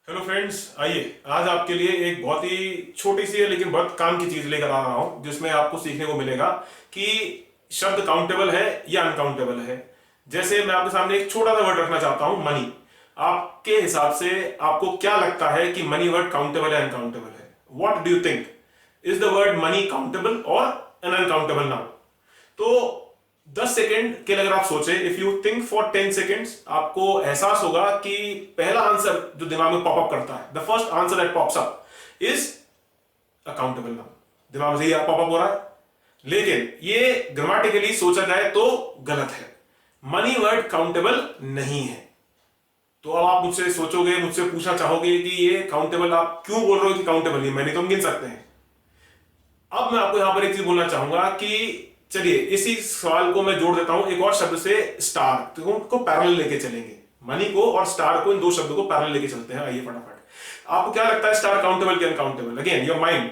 Hello friends, आइए आज आपके लिए एक बहुत ही छोटी सी है लेकिन बहुत काम की चीज लेकर आ रहा हूं जिसमें आपको सीखने को मिलेगा कि शब्द काउंटेबल है या अनकाउंटेबल है। जैसे मैं आपके सामने एक छोटा सा वर्ड रखना चाहता हूं, मनी। आपके हिसाब से आपको क्या लगता है कि मनी वर्ड काउंटेबल है अनकाउंटेबल है? What do you think? Is the word money countable और एन अनकाउंटेबल नाउ? तो 10 सेकेंड के लिए अगर आप सोचे, if you think for 10 seconds, आपको एहसास होगा कि पहला आंसर जो दिमाग में पॉपअप करता है, the first answer that pops up is accountable noun. दिमाग में यही पॉपअप हो रहा है, लेकिन ये ग्रामेटिकली सोचा जाए तो गलत है। मनी वर्ड काउंटेबल नहीं है। तो अब आप मुझसे सोचोगे, मुझसे पूछना चाहोगे कि ये काउंटेबल, आप क्यों बोल रहे हो कि काउंटेबल नहीं? मैंने तो हम गिन सकते हैं। अब मैं आपको यहां पर एक चीज बोलना चाहूंगा कि चलिए इसी सवाल को मैं जोड़ देता हूं एक और शब्द से, स्टार। तो उनको पैरेलल लेके चलेंगे, मनी को और स्टार को, इन दो शब्दों को पैरेलल लेके चलते हैं। आइए फटाफट, आपको क्या लगता है स्टार काउंटेबल कि uncountable? Again your mind,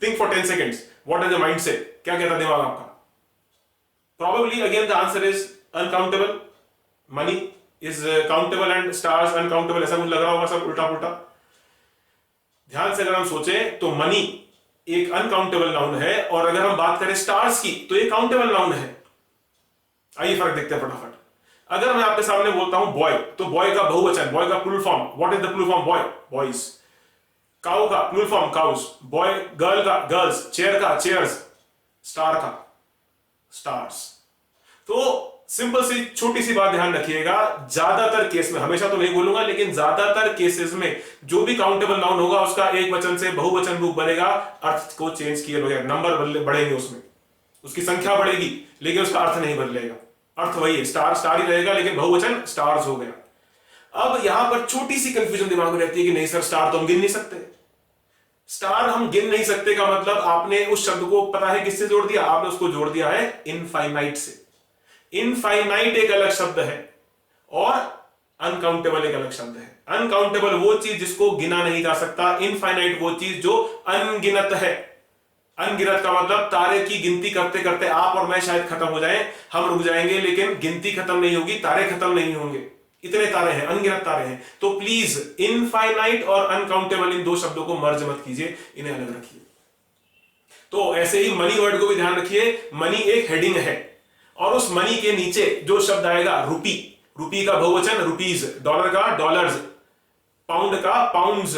think for 10 seconds, what is your mind से? क्या कहता है दिमाग आपका? Probably again the answer is uncountable. Money is countable and stars uncountable, ऐसा कुछ लग रहा होगा, सब उल्टा पुल्टा। ध्यान से अगर हम सोचें तो मनी एक अनकाउंटेबल नाउन है, और अगर हम बात करें स्टार्स की तो ये काउंटेबल नाउन है। आइए फर्क देखते हैं फटाफट। अगर मैं आपके सामने बोलता हूं बॉय, तो बॉय का बहुवचन, बॉय का plural form, what is the plural form? Boy, boys. Cow का plural form, cows. Boy, girl का गर्ल्स। चेयर का चेयर्स। स्टार का स्टार्स। तो सिंपल सी छोटी सी बात ध्यान रखिएगा, ज्यादातर केस में, हमेशा तो नहीं बोलूंगा लेकिन ज्यादातर केसेस में जो भी काउंटेबल नाउन होगा उसका एक वचन से बहुवचन रूप बनेगा, अर्थ को चेंज किए बगैर। नंबर बढ़ेंगे उसमें, उसकी संख्या बढ़ेगी लेकिन उसका अर्थ नहीं बदलेगा। अर्थ वही है, स्टार स्टार ही रहेगा लेकिन बहुवचन स्टार्स हो गया। अब यहां पर छोटी सी कंफ्यूजन दिमाग में रहती है कि नहीं सर, स्टार तो हम गिन नहीं सकते। स्टार हम गिन नहीं सकते का मतलब आपने उस शब्द को पता है किससे जोड़ दिया? आपने उसको जोड़ दिया है इनफाइनाइट से। इनफाइनाइट एक अलग शब्द है और अनकाउंटेबल एक अलग शब्द है। अनकाउंटेबल वो चीज जिसको गिना नहीं जा सकता, इनफाइनाइट वो चीज जो अनगिनत है। अनगिनत का मतलब तारे की गिनती करते करते आप और मैं शायद खत्म हो जाएं, हम रुक जाएंगे, लेकिन गिनती खत्म नहीं होगी, तारे खत्म नहीं होंगे। इतने तारे हैं, अनगिनत तारे हैं। तो प्लीज इनफाइनाइट और अनकाउंटेबल, इन दो शब्दों को मर्ज मत कीजिए, इन्हें अलग रखिए। तो ऐसे ही मनी वर्ड को भी ध्यान रखिए। मनी एक हेडिंग है और उस मनी के नीचे जो शब्द आएगा रुपी, रुपी का बहुवचन रुपीज, डॉलर का डॉलर्स, पाउंड का पाउंड्स,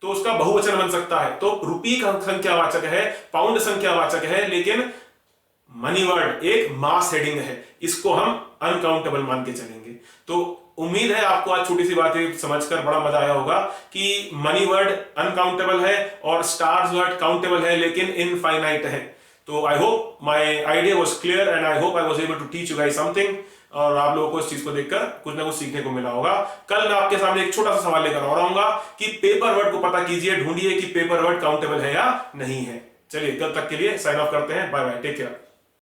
तो उसका बहुवचन बन सकता है। तो रुपी का संख्यावाचक है, पाउंड संख्यावाचक है, लेकिन मनी वर्ड एक मास हेडिंग है, इसको हम अनकाउंटेबल मान के चलेंगे। तो उम्मीद है आपको आज छोटी सी बातें समझकर बड़ा मजा आया होगा कि मनी वर्ड अनकाउंटेबल है और स्टार्स वर्ड काउंटेबल है लेकिन इनफाइनाइट है। तो I hope my idea was clear and I hope I was able to teach you guys something, और आप लोगों को इस चीज को देखकर कुछ ना कुछ सीखने को मिला होगा। कल मैं आपके सामने एक छोटा सा सवाल लेकर आ रहा हूँ कि पेपर वर्ड को पता कीजिए, ढूंढिए कि पेपर वर्ड काउंटेबल है या नहीं है। चलिए कल तक के लिए साइन ऑफ करते हैं, बाय बाय, टेक केयर।